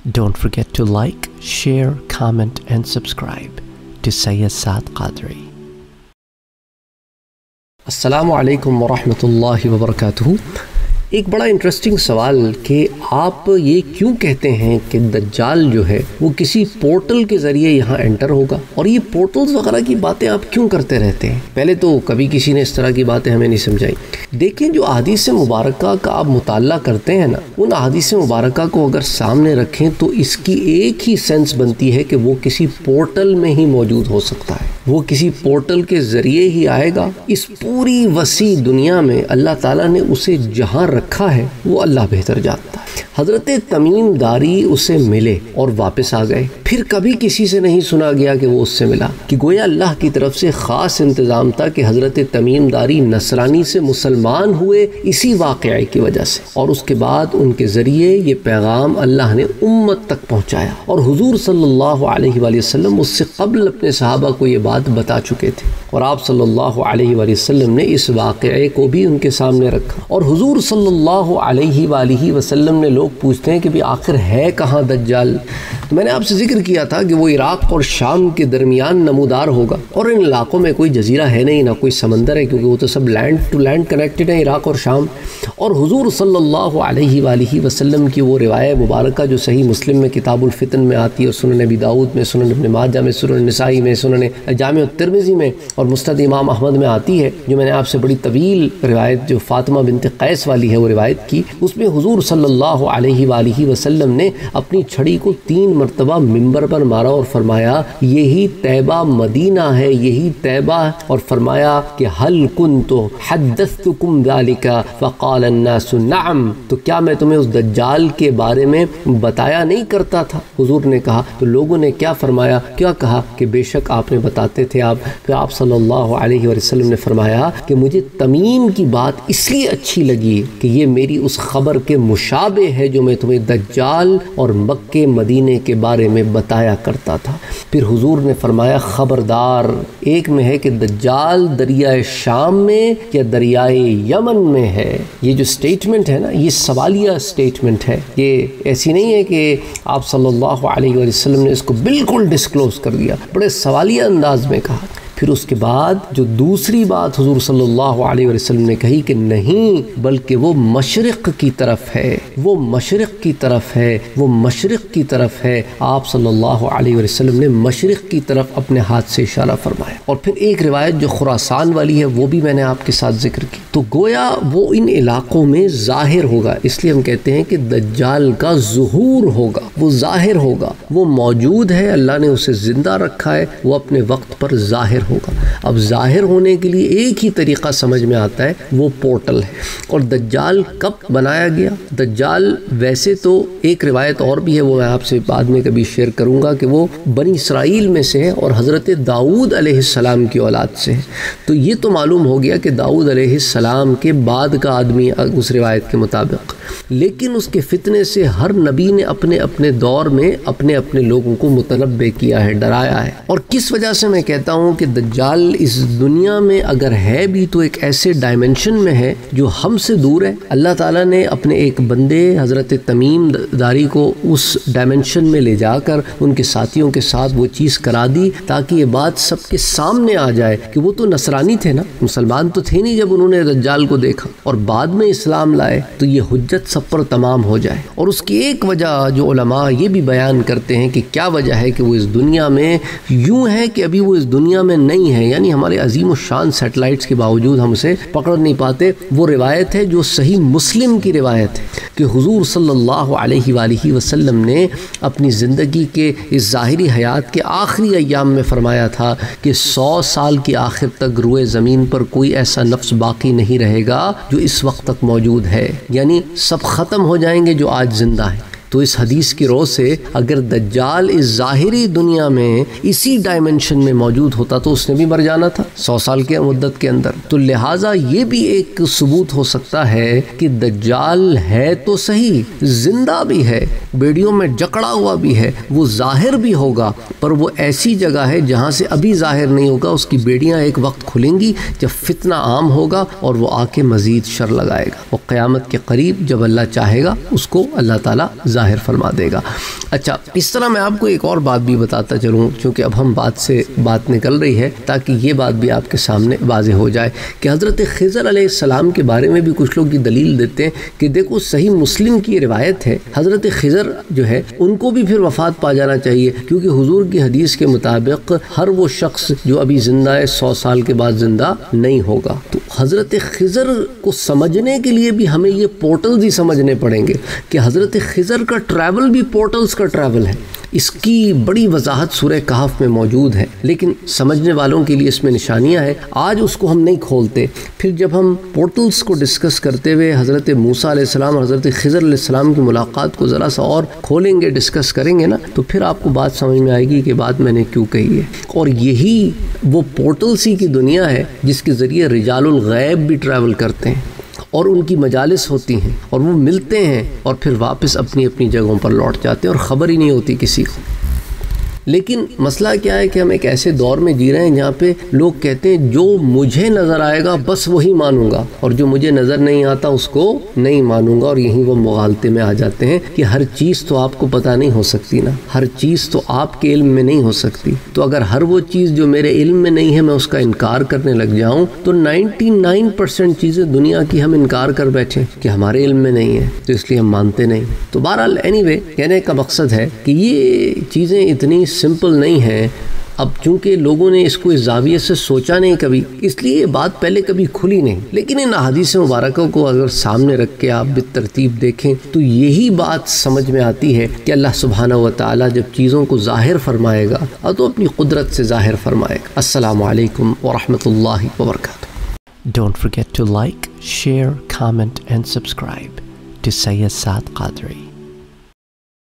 Don't forget to like, share, comment and subscribe to Sayyid Saad Qadri. السلام علیکم ورحمۃ اللہ وبرکاتہ۔ ایک بڑا انٹرسٹنگ سوال کہ آپ یہ کیوں کہتے ہیں کہ دجال جو ہے وہ کسی پورٹل کے ذریعے یہاں انٹر ہوگا، اور یہ پورٹلز وغیرہ کی باتیں آپ کیوں کرتے رہتے ہیں؟ پہلے تو کبھی کسی نے اس طرح کی باتیں ہمیں نہیں سمجھائی۔ دیکھیں، جو احادیث مبارکہ کا آپ مطالعہ کرتے ہیں نا، ان احادیث مبارکہ کو اگر سامنے رکھیں تو اس کی ایک ہی سینس بنتی ہے کہ وہ کسی پورٹل میں ہی موجود ہو سکتا ہے، وہ کسی پورٹل کے ذریعے ہی آئے گا۔ اس پوری وسیع دنیا میں اللہ تعالیٰ نے اسے جہاں رکھا ہے وہ اللہ بہتر جانتا ہے۔ حضرت تمیم داری اسے ملے اور واپس آ گئے، پھر کبھی کسی سے نہیں سنا گیا کہ وہ اس سے ملا، کہ گویا اللہ کی طرف سے خاص انتظام تھا کہ حضرت تمیم داری نصرانی سے مسلمان ہوئے اسی واقعے کی وجہ سے، اور اس کے بعد ان کے ذریعے یہ پیغام اللہ نے امت تک پہنچایا، اور حضور صلی اللہ علیہ وآلہ وسلم اس سے قبل اپنے صحابہ کو یہ بات بتا چکے تھے، اور آپ صلی اللہ علیہ وآلہ وسلم نے اس واقعے کو بھی ان کے سامنے رکھا۔ اور حضور صلی اللہ علیہ وآلہ وسلم نے، لوگ پوچھتے ہیں کہ بھی آخر ہے کہاں دجال؟ تو میں نے آپ سے ذکر کیا تھا کہ وہ عراق اور شام کے درمیان نمودار ہوگا، اور ان علاقوں میں کوئی جزیرہ ہے نہیں، نہ کوئی سمندر ہے، کیونکہ وہ تو سب لینڈ ٹو لینڈ کنیکٹڈ ہیں، عراق اور شام۔ اور حضور صلی اللہ علیہ وآلہ وسلم کی وہ روایت مبارکہ جو صحیح مسلم میں کتاب الفتن میں آتی ہے، اور سنن ابی داؤد میں، سنن ابن ماجہ میں، سنن نسائی میں، سنن جامع الترمذی میں، اور مسند امام احمد میں آتی ہے، جو میں نے آپ سے بڑی طویل روایت جو فاطمہ بنت قیس والی ہے وہ روایت کی، اس میں حضور صلی اللہ علیہ وآلہ وسلم نے اپنی چھڑی کو 3 مرتبہ ممبر پر مارا اور فرمایا یہی طیبہ مدینہ ہے، یہی طیبہ، اور فرمایا کہ هل كنت حدثتكم ذلك فقال الناس نعم، تو کیا میں تمہیں اس دجال کے بارے میں بتایا نہیں کرتا تھا؟ حضور نے کہا، تو لوگوں نے کیا فرمایا، کیا کہا کہ بے شک آپ نے بتاتے تھے آپ۔ پھر آپ صلی اللہ علیہ وسلم نے فرمایا کہ مجھے تمیم کی بات اس لیے اچھی لگی کہ یہ میری اس خبر کے مشابہ ہے جو میں تمہیں دجال اور مکے مدینے کے بارے میں بتایا کرتا تھا۔ پھر حضور نے فرمایا خبردار، ایک میں ہے کہ دجال دریائے شام میں یا دریائے یمن میں ہے۔ یہ جو سٹیٹمنٹ ہے نا، یہ سوالیہ سٹیٹمنٹ ہے، یہ ایسی نہیں ہے کہ آپ صلی اللہ علیہ وسلم نے اس کو بالکل ڈسکلوز کر دیا، بڑے سوالیہ انداز میں کہا۔ پھر اس کے بعد جو دوسری بات حضور صلی اللہ علیہ وسلم نے کہی کہ نہیں، بلکہ وہ مشرق کی طرف ہے، وہ مشرق کی طرف ہے، وہ مشرق کی طرف ہے۔ آپ صلی اللہ علیہ وسلم نے مشرق کی طرف اپنے ہاتھ سے اشارہ فرمایا۔ اور پھر ایک روایت جو خراسان والی ہے وہ بھی میں نے آپ کے ساتھ ذکر کی۔ تو گویا وہ ان علاقوں میں ظاہر ہوگا، اس لیے ہم کہتے ہیں کہ دجال کا ظہور ہوگا، وہ ظاہر ہوگا، وہ موجود ہے، اللہ نے اسے زندہ رکھا ہے، وہ اپنے وقت پر ظاہر ہوگا۔ اب ظاہر ہونے کے لیے ایک ہی طریقہ سمجھ میں آتا ہے، وہ پورٹل ہے۔ اور دجال کب بنایا گیا؟ دجال ویسے تو ایک روایت اور بھی ہے، وہ میں آپ سے بعد میں کبھی شیئر کروں گا، کہ وہ بنی اسرائیل میں سے ہے اور حضرت داؤد علیہ السلام کی اولاد سے ہے۔ تو یہ تو معلوم ہو گیا کہ داؤد علیہ السلام کے بعد کا آدمی اس روایت کے مطابق، لیکن اس کے فتنے سے ہر نبی نے اپنے اپنے دور میں اپنے اپنے لوگوں کو متنبع کیا ہے، ڈرایا ہے۔ اور کس وجہ سے میں کہتا ہوں کہ دجال اس دنیا میں اگر ہے بھی تو ایک ایسے ڈائمنشن میں ہے جو ہم سے دور ہے۔ اللہ تعالیٰ نے اپنے ایک بندے حضرت تمیم داری کو اس ڈائمنشن میں لے جا کر ان کے ساتھیوں کے ساتھ وہ چیز کرا دی تاکہ یہ بات سب کے سامنے آ جائے کہ وہ تو نصرانی تھے نا، مسلمان تو تھے نہیں جب انہوں نے دجال کو دیکھا، اور بعد میں اسلام لائے، تو یہ حجت سب پر تمام ہو جائے۔ اور اس کی ایک وجہ جو علماء یہ بھی بیان کرتے ہیں کہ کیا وجہ ہے کہ وہ اس دنیا میں یوں ہے کہ ابھی وہ اس دنیا میں نہیں ہے، یعنی ہمارے عظیم الشان سیٹلائٹس کے باوجود ہم اسے پکڑ نہیں پاتے۔ وہ روایت ہے جو صحیح مسلم کی روایت ہے کہ حضور صلی اللہ علیہ وآلہ وسلم نے اپنی زندگی کے اس ظاہری حیات کے آخری ایام میں فرمایا تھا کہ 100 سال کی آخر تک روئے زمین پر کوئی ایسا نفس باقی نہیں رہے گا جو اس وقت تک موجود ہے، یعنی سب ختم ہو جائیں گے جو آج زندہ ہیں۔ تو اس حدیث کی رو سے اگر دجال اس ظاہری دنیا میں اسی ڈائمنشن میں موجود ہوتا تو اس نے بھی مر جانا تھا 100 سال کے مدت کے اندر۔ تو لہٰذا یہ بھی ایک ثبوت ہو سکتا ہے کہ دجال ہے تو صحیح، زندہ بھی ہے، بیڑیوں میں جکڑا ہوا بھی ہے، وہ ظاہر بھی ہوگا، پر وہ ایسی جگہ ہے جہاں سے ابھی ظاہر نہیں ہوگا، اس کی بیڑیاں ایک وقت کھلیں گی جب فتنہ عام ہوگا اور وہ آ کے مزید شر لگائے گا، اور قیامت کے قریب جب اللہ چاہے گا اس کو اللہ تعالیٰ ظاہر فرما دے گا۔ اچھا، اس طرح میں آپ کو ایک اور بات بھی بتاتا چلوں، چونکہ اب ہم بات نکل رہی ہے، تاکہ یہ بات بھی آپ کے سامنے واضح ہو جائے کہ حضرت خضر علیہ السلام کے بارے میں بھی کچھ لوگ یہ دلیل دیتے ہیں کہ دیکھو صحیح مسلم کی روایت ہے، حضرت خضر جو ہے ان کو بھی پھر وفات پا جانا چاہیے، کیونکہ حضور کی حدیث کے مطابق ہر وہ شخص جو ابھی زندہ ہے 100 سال کے بعد زندہ نہیں ہوگا۔ تو حضرت خضر کو سمجھنے کے لیے بھی ہمیں یہ پورٹلز ہی سمجھنے پڑیں گے کہ حضرت خضر کا ٹریول بھی پورٹلز کا ٹریول ہے۔ اس کی بڑی وضاحت سورہ کہف میں موجود ہے، لیکن سمجھنے والوں کے لیے اس میں نشانیاں ہیں، آج اس کو ہم نہیں کھولتے۔ پھر جب ہم پورٹلز کو ڈسکس کرتے ہوئے حضرت موسیٰ علیہ السلام اور حضرت خضر علیہ السلام کی ملاقات کو ذرا سا اور کھولیں گے، ڈسکس کریں گے نا، تو پھر آپ کو بات سمجھ میں آئے گی کہ بات میں نے کیوں کہی ہے۔ اور یہی وہ پورٹلز ہی کی دنیا ہے جس کے ذریعے رجال الغیب بھی ٹریول کرتے ہیں، اور ان کی مجالس ہوتی ہیں، اور وہ ملتے ہیں اور پھر واپس اپنی اپنی جگہوں پر لوٹ جاتے ہیں، اور خبر ہی نہیں ہوتی کسی کو۔ لیکن مسئلہ کیا ہے کہ ہم ایک ایسے دور میں جی رہے ہیں جہاں پہ لوگ کہتے ہیں جو مجھے نظر آئے گا بس وہی مانوں گا، اور جو مجھے نظر نہیں آتا اس کو نہیں مانوں گا، اور یہیں وہ مغالطے میں آ جاتے ہیں کہ ہر چیز تو آپ کو پتہ نہیں ہو سکتی نا، ہر چیز تو آپ کے علم میں نہیں ہو سکتی۔ تو اگر ہر وہ چیز جو میرے علم میں نہیں ہے میں اس کا انکار کرنے لگ جاؤں تو 99% چیزیں دنیا کی ہم انکار کر بیٹھے کہ ہمارے علم میں نہیں ہے، تو اس لیے ہم مانتے نہیں۔ تو بہرحال anyway کہنے کا مقصد ہے کہ یہ چیزیں اتنی سمپل نہیں ہیں۔ اب چونکہ لوگوں نے اس کو اس زاویے سے سوچا نہیں کبھی، اس لیے یہ بات پہلے کبھی کھلی نہیں، لیکن ان احادیث مبارکوں کو اگر سامنے رکھ کے آپ بالترتیب دیکھیں تو یہی بات سمجھ میں آتی ہے کہ اللہ سبحانہ و تعالیٰ جب چیزوں کو ظاہر فرمائے گا تو اپنی قدرت سے ظاہر فرمائے گا۔ السلام علیکم ورحمۃ اللہ وبرکاتہ۔ Don't forget to like, share, comment and subscribe to Sayyid Saad Qadri.